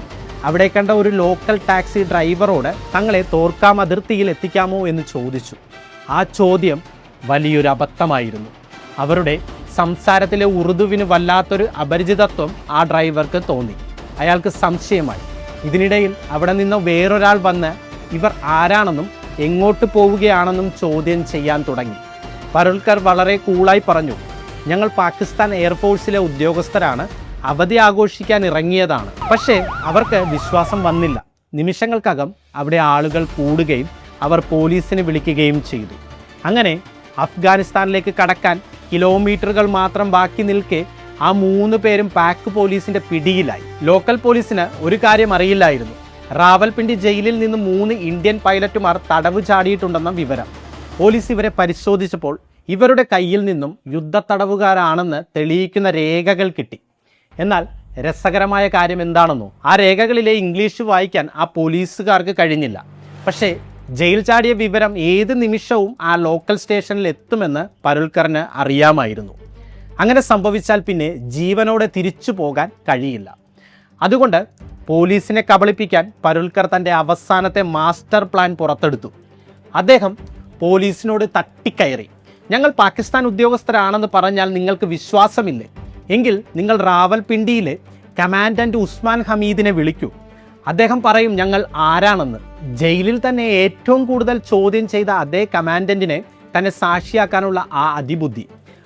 അവിടെ കണ്ട ഒരു ലോക്കൽ ടാക്സി ഡ്രൈവറോട് തങ്ങളെ തോർക്കാം അതിർത്തിയിൽ എത്തിക്കാമോ എന്ന് ചോദിച്ചു. ആ ചോദ്യം വലിയൊരു അബദ്ധമായിരുന്നു. അവരുടെ സംസാരത്തിലെ ഉറുദുവിന് വല്ലാത്തൊരു അപരിചിതത്വം ആ ഡ്രൈവർക്ക് തോന്നി. അയാൾക്ക് സംശയമായി. ഇതിനിടയിൽ അവിടെ നിന്ന് വേറൊരാൾ വന്ന് ഇവർ ആരാണെന്നും എങ്ങോട്ട് പോവുകയാണെന്നും ചോദ്യം ചെയ്യാൻ തുടങ്ങി. പരുൽക്കർ വളരെ കൂളായി പറഞ്ഞു, ഞങ്ങൾ പാകിസ്ഥാൻ എയർഫോഴ്സിലെ ഉദ്യോഗസ്ഥരാണ്, അവധി ആഘോഷിക്കാൻ ഇറങ്ങിയതാണ്. പക്ഷേ അവർക്ക് വിശ്വാസം വന്നില്ല. നിമിഷങ്ങൾക്കകം അവിടെ ആളുകൾ കൂടുകയും അവർ പോലീസിനെ വിളിക്കുകയും ചെയ്തു. അങ്ങനെ അഫ്ഗാനിസ്ഥാനിലേക്ക് കടക്കാൻ കിലോമീറ്ററുകൾ മാത്രം ബാക്കി നിൽക്കെ ആ 3 പേരും പാക് പോലീസിന്റെ പിടിയിലായി. ലോക്കൽ പോലീസിന് ഒരു കാര്യം അറിയില്ലായിരുന്നു. റാവൽപിണ്ടി ജയിലിൽ നിന്ന് 3 ഇന്ത്യൻ പൈലറ്റുമാർ തടവ് ചാടിയിട്ടുണ്ടെന്ന വിവരം. പോലീസ് ഇവരെ പരിശോധിച്ചപ്പോൾ ഇവരുടെ കയ്യിൽ നിന്നും യുദ്ധത്തടവുകാരാണെന്ന് തെളിയിക്കുന്ന രേഖകൾ കിട്ടി. എന്നാൽ രസകരമായ കാര്യം എന്താണെന്നോ, ആ രേഖകളിലെ ഇംഗ്ലീഷ് വായിക്കാൻ ആ പോലീസുകാർക്ക് കഴിഞ്ഞില്ല. പക്ഷേ ജയിൽ ചാടിയ വിവരം ഏത് നിമിഷവും ആ ലോക്കൽ സ്റ്റേഷനിൽ എത്തുമെന്ന് പരുൽക്കറിന് അറിയാമായിരുന്നു. അങ്ങനെ സംഭവിച്ചാൽ പിന്നെ ജീവനോടെ തിരിച്ചു പോകാൻ കഴിയില്ല. അതുകൊണ്ട് പോലീസിനെ കബളിപ്പിക്കാൻ പരുൽക്കർ തൻ്റെ അവസാനത്തെ മാസ്റ്റർ പ്ലാൻ പുറത്തെടുത്തു. അദ്ദേഹം പോലീസിനോട് തട്ടിക്കയറി, ഞങ്ങൾ പാകിസ്ഥാൻ ഉദ്യോഗസ്ഥരാണെന്ന് പറഞ്ഞാൽ നിങ്ങൾക്ക് വിശ്വാസമില്ലേ? എങ്കിൽ നിങ്ങൾ റാവൽപിണ്ടിയിലെ കമാൻഡന്റ് ഉസ്മാൻ ഹമീദിനെ വിളിക്കൂ. അദ്ദേഹം പറയും ഞങ്ങൾ ആരാണെന്ന്. ജയിലിൽ തന്നെ ഏറ്റവും കൂടുതൽ ചോദ്യം ചെയ്ത അതേ കമാൻഡന്റിനെ തന്നെ സാക്ഷിയാക്കാനുള്ള ആ അതിബുദ്ധി.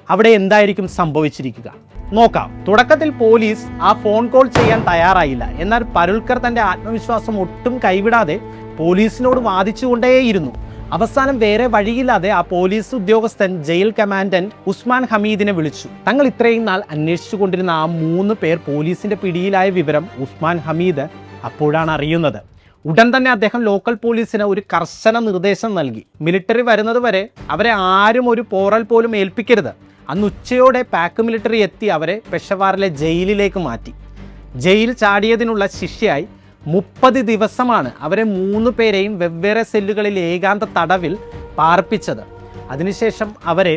അവിടെ എന്തായിരിക്കും സംഭവിച്ചിരിക്കുക നോക്കാം. തുടക്കത്തിൽ പോലീസ് ആ ഫോൺ കോൾ ചെയ്യാൻ തയ്യാറായില്ല. എന്നാൽ പരുൽക്കർ തൻ്റെ ആത്മവിശ്വാസം ഒട്ടും കൈവിടാതെ പോലീസിനോട് വാദിച്ചുകൊണ്ടേയിരുന്നു. അവസാനം വേറെ വഴിയില്ലാതെ ആ പോലീസ് ഉദ്യോഗസ്ഥൻ ജയിൽ കമാൻഡന്റ് ഉസ്മാൻ ഹമീദിനെ വിളിച്ചു. തങ്ങൾ ഇത്രയും നാൾ അന്വേഷിച്ചു കൊണ്ടിരുന്ന ആ 3 പേർ പോലീസിന്റെ പിടിയിലായ വിവരം ഉസ്മാൻ ഹമീദ് അപ്പോഴാണ് അറിയുന്നത്. ഉടൻ തന്നെ അദ്ദേഹം ലോക്കൽ പോലീസിന് ഒരു കർശന നിർദ്ദേശം നൽകി. മിലിറ്ററി വരുന്നത് വരെ അവരെ ആരും ഒരു പോറൽ പോലും ഏൽപ്പിക്കരുത്. അന്ന് ഉച്ചയോടെ പാക് മിലിറ്ററി എത്തി അവരെ പെഷവാറിലെ ജയിലിലേക്ക് മാറ്റി. ജയിൽ ചാടിയതിനുള്ള ശിക്ഷയായി 30 ദിവസമാണ് അവരെ 3 പേരെയും വെവ്വേറെ സെല്ലുകളിൽ ഏകാന്ത തടവിൽ പാർപ്പിച്ചത്. അതിനുശേഷം അവരെ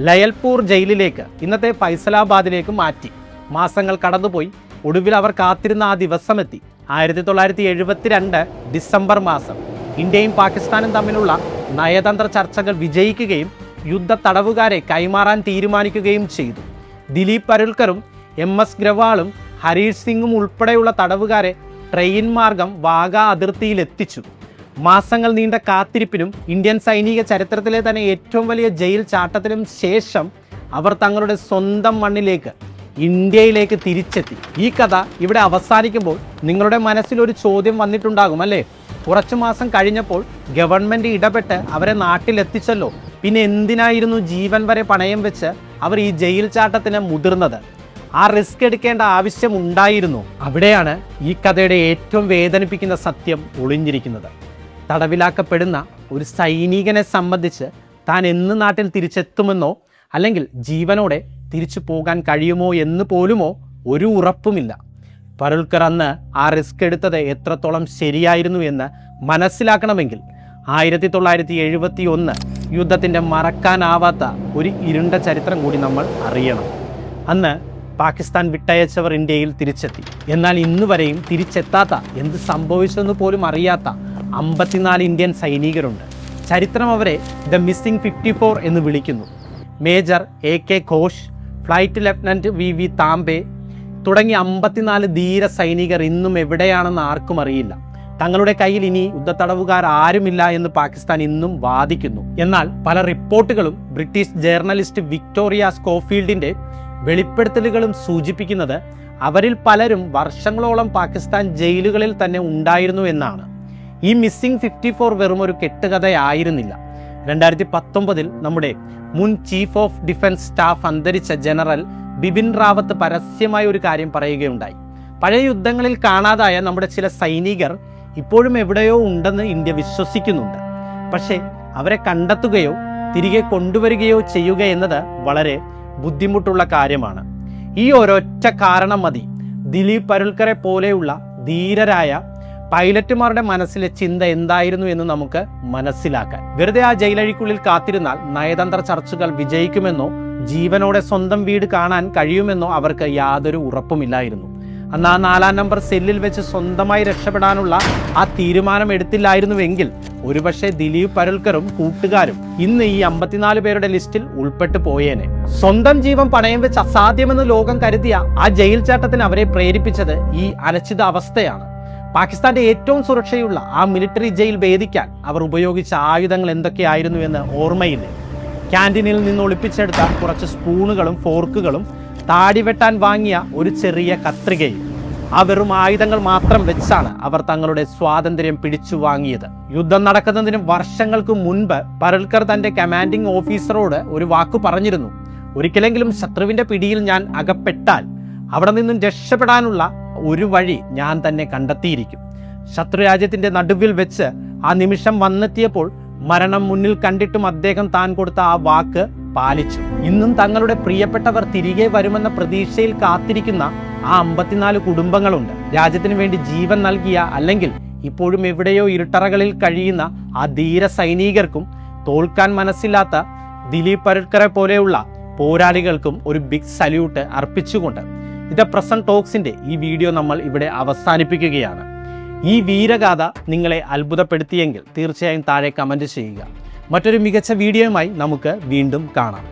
ലയൽപൂർ ജയിലിലേക്ക്, ഇന്നത്തെ ഫൈസലാബാദിലേക്ക് മാറ്റി. മാസങ്ങൾ കടന്നുപോയി. ഒടുവിൽ അവർ കാത്തിരുന്ന ആ ദിവസമെത്തി. 1972 ഡിസംബർ മാസം ഇന്ത്യയും പാകിസ്ഥാനും തമ്മിലുള്ള നയതന്ത്ര ചർച്ചകൾ വിജയിക്കുകയും യുദ്ധ തടവുകാരെ കൈമാറാൻ തീരുമാനിക്കുകയും ചെയ്തു. ദിലീപ് പരുൽക്കറും MS ഗ്രവാളും ഹരീഷ് സിംഗും ഉൾപ്പെടെയുള്ള തടവുകാരെ ട്രെയിൻ മാർഗം വാഗ അതിർത്തിയിലെത്തിച്ചു. മാസങ്ങൾ നീണ്ട കാത്തിരിപ്പിനും ഇന്ത്യൻ സൈനിക ചരിത്രത്തിലെ തന്നെ ഏറ്റവും വലിയ ജയിൽ ചാട്ടത്തിനും ശേഷം അവർ തങ്ങളുടെ സ്വന്തം മണ്ണിലേക്ക്, ഇന്ത്യയിലേക്ക് തിരിച്ചെത്തി. ഈ കഥ ഇവിടെ അവസാനിക്കുമ്പോൾ നിങ്ങളുടെ മനസ്സിലൊരു ചോദ്യം വന്നിട്ടുണ്ടാകും അല്ലേ? കുറച്ചു മാസം കഴിഞ്ഞപ്പോൾ ഗവൺമെൻറ് ഇടപെട്ട് അവരെ നാട്ടിലെത്തിച്ചല്ലോ, പിന്നെ എന്തിനായിരുന്നു ജീവൻ വരെ പണയം വെച്ച് അവർ ഈ ജയിൽ ചാട്ടത്തിന് മുതിർന്നത്? ആ റിസ്ക് എടുക്കേണ്ട ആവശ്യമുണ്ടായിരുന്നു. അവിടെയാണ് ഈ കഥയുടെ ഏറ്റവും വേദനിപ്പിക്കുന്ന സത്യം ഒളിഞ്ഞിരിക്കുന്നത്. തടവിലാക്കപ്പെടുന്ന ഒരു സൈനികനെ സംബന്ധിച്ച് താൻ എന്ന് നാട്ടിൽ തിരിച്ചെത്തുമെന്നോ അല്ലെങ്കിൽ ജീവനോടെ തിരിച്ചു പോകാൻ കഴിയുമോ എന്ന് പോലുമോ ഒരു ഉറപ്പുമില്ല. പരുൽക്കർ അന്ന് ആ റിസ്ക് എടുത്തത് എത്രത്തോളം ശരിയായിരുന്നു എന്ന് മനസ്സിലാക്കണമെങ്കിൽ 1971 യുദ്ധത്തിൻ്റെ മറക്കാനാവാത്ത ഒരു ഇരുണ്ട ചരിത്രം കൂടി നമ്മൾ അറിയണം. അന്ന് പാകിസ്ഥാൻ വിട്ടയച്ചവർ ഇന്ത്യയിൽ തിരിച്ചെത്തി. എന്നാൽ ഇന്ന് വരെയും തിരിച്ചെത്താത്ത, എന്ത് സംഭവിച്ചെന്ന് പോലും അറിയാത്ത 54 ഇന്ത്യൻ സൈനികരുണ്ട്. ചരിത്രം അവരെ ദ മിസ്സിംഗ് 54 എന്ന് വിളിക്കുന്നു. Major AK Ghosh, flight lieutenant VV Tambe തുടങ്ങി 54 ധീര സൈനികർ ഇന്നും എവിടെയാണെന്ന് ആർക്കും അറിയില്ല. തങ്ങളുടെ കയ്യിൽ ഇനി യുദ്ധത്തടവുകാർ ആരുമില്ല എന്ന് പാകിസ്ഥാൻ ഇന്നും വാദിക്കുന്നു. എന്നാൽ പല റിപ്പോർട്ടുകളും ബ്രിട്ടീഷ് ജേർണലിസ്റ്റ് വിക്ടോറിയ സ്കോഫീൽഡിൻ്റെ വെളിപ്പെടുത്തലുകളും സൂചിപ്പിക്കുന്നത് അവരിൽ പലരും വർഷങ്ങളോളം പാകിസ്ഥാൻ ജയിലുകളിൽ തന്നെ ഉണ്ടായിരുന്നു എന്നാണ്. ഈ മിസ്സിംഗ് 54 വെറും ഒരു കെട്ടുകഥയായിരുന്നില്ല. 2019 നമ്മുടെ മുൻ ചീഫ് ഓഫ് ഡിഫൻസ് സ്റ്റാഫ് അന്തരിച്ച ജനറൽ ബിപിൻ റാവത്ത് പരസ്യമായ ഒരു കാര്യം പറയുകയുണ്ടായി. പഴയ യുദ്ധങ്ങളിൽ കാണാതായ നമ്മുടെ ചില സൈനികർ ഇപ്പോഴും എവിടെയോ ഉണ്ടെന്ന് ഇന്ത്യ വിശ്വസിക്കുന്നുണ്ട്. പക്ഷേ അവരെ കണ്ടെത്തുകയോ തിരികെ കൊണ്ടുവരികയോ ചെയ്യുക എന്നത് വളരെ ബുദ്ധിമുട്ടുള്ള കാര്യമാണ്. ഈ ഒരൊറ്റ കാരണം മതി ദിലീപ് പരുൽക്കറെ പോലെയുള്ള ധീരരായ പൈലറ്റുമാരുടെ മനസ്സിലെ ചിന്ത എന്തായിരുന്നു എന്ന് നമുക്ക് മനസ്സിലാക്കാൻ. വെറുതെ ആ ജയിലഴിക്കുള്ളിൽ കാത്തിരുന്നാൽ നയതന്ത്ര ചർച്ചകൾ വിജയിക്കുമെന്നോ ജീവനോടെ സ്വന്തം വീട് കാണാൻ കഴിയുമെന്നോ അവർക്ക് യാതൊരു ഉറപ്പുമില്ലായിരുന്നു. അന്ന് ആ 4-ാം നമ്പർ സെല്ലിൽ വെച്ച് സ്വന്തമായി രക്ഷപ്പെടാനുള്ള ആ തീരുമാനം എടുത്തില്ലായിരുന്നുവെങ്കിൽ ഒരുപക്ഷെ ദിലീപ് പരുൽക്കറും കൂട്ടുകാരും ഇന്ന് ഈ 54 പേരുടെ ലിസ്റ്റിൽ ഉൾപ്പെട്ടു പോയേനെ. സ്വന്തം ജീവൻ പണയം വെച്ച് അസാധ്യമെന്ന് ലോകം കരുതിയ ആ ജയിൽ ചാട്ടത്തിന് അവരെ പ്രേരിപ്പിച്ചത് ഈ അനിശ്ചിത അവസ്ഥയാണ്. പാകിസ്ഥാന്റെ ഏറ്റവും സുരക്ഷയുള്ള ആ മിലിറ്ററി ജയിൽ ഭേദിക്കാൻ അവർ ഉപയോഗിച്ച ആയുധങ്ങൾ എന്തൊക്കെയായിരുന്നു എന്ന് ഓർമ്മയില്ലേ? ക്യാൻറ്റീനിൽ നിന്ന് ഒളിപ്പിച്ചെടുത്ത കുറച്ച് സ്പൂണുകളും ഫോർക്കുകളും താടി വെട്ടാൻ വാങ്ങിയ ഒരു ചെറിയ കത്രികയും. ആ വെറും ആയുധങ്ങൾ മാത്രം വെച്ചാണ് അവർ തങ്ങളുടെ സ്വാതന്ത്ര്യം പിടിച്ചു വാങ്ങിയത്. യുദ്ധം നടക്കുന്നതിന് വർഷങ്ങൾക്ക് മുൻപ് പരുൽക്കർ തൻ്റെ കമാൻഡിംഗ് ഓഫീസറോട് ഒരു വാക്കു പറഞ്ഞിരുന്നു: ഒരിക്കലെങ്കിലും ശത്രുവിൻ്റെ പിടിയിൽ ഞാൻ അകപ്പെട്ടാൽ അവിടെ നിന്നും രക്ഷപ്പെടാനുള്ള ഒരു വഴി ഞാൻ തന്നെ കണ്ടെത്തിയിരിക്കും. ശത്രുരാജ്യത്തിൻ്റെ നടുവിൽ വെച്ച് ആ നിമിഷം വന്നെത്തിയപ്പോൾ മരണം മുന്നിൽ കണ്ടിട്ടും അദ്ദേഹം താൻ കൊടുത്ത ആ വാക്ക് പാലിച്ചു. ഇന്നും തങ്ങളുടെ പ്രിയപ്പെട്ടവർ തിരികെ വരുമെന്ന പ്രതീക്ഷയിൽ കാത്തിരിക്കുന്ന ആ 54 കുടുംബങ്ങളുണ്ട്. രാജ്യത്തിന് വേണ്ടി ജീവൻ നൽകിയ, അല്ലെങ്കിൽ ഇപ്പോഴും എവിടെയോ ഇരുട്ടറകളിൽ കഴിയുന്ന ആ ധീര സൈനികർക്കും തോൽക്കാൻ മനസ്സില്ലാത്ത ദിലീപ് പരുൽക്കറെ പോലെയുള്ള പോരാളികൾക്കും ഒരു ബിഗ് സല്യൂട്ട് അർപ്പിച്ചുകൊണ്ട് ദ പ്രസന്റ് ടോക്സിൻ്റെ ഈ വീഡിയോ നമ്മൾ ഇവിടെ അവസാനിപ്പിക്കുകയാണ്. ഈ വീരഗാഥ നിങ്ങളെ അത്ഭുതപ്പെടുത്തിയെങ്കിൽ തീർച്ചയായും താഴെ കമൻറ്റ് ചെയ്യുക. മറ്റൊരു മികച്ച വീഡിയോയുമായി നമുക്ക് വീണ്ടും കാണാം.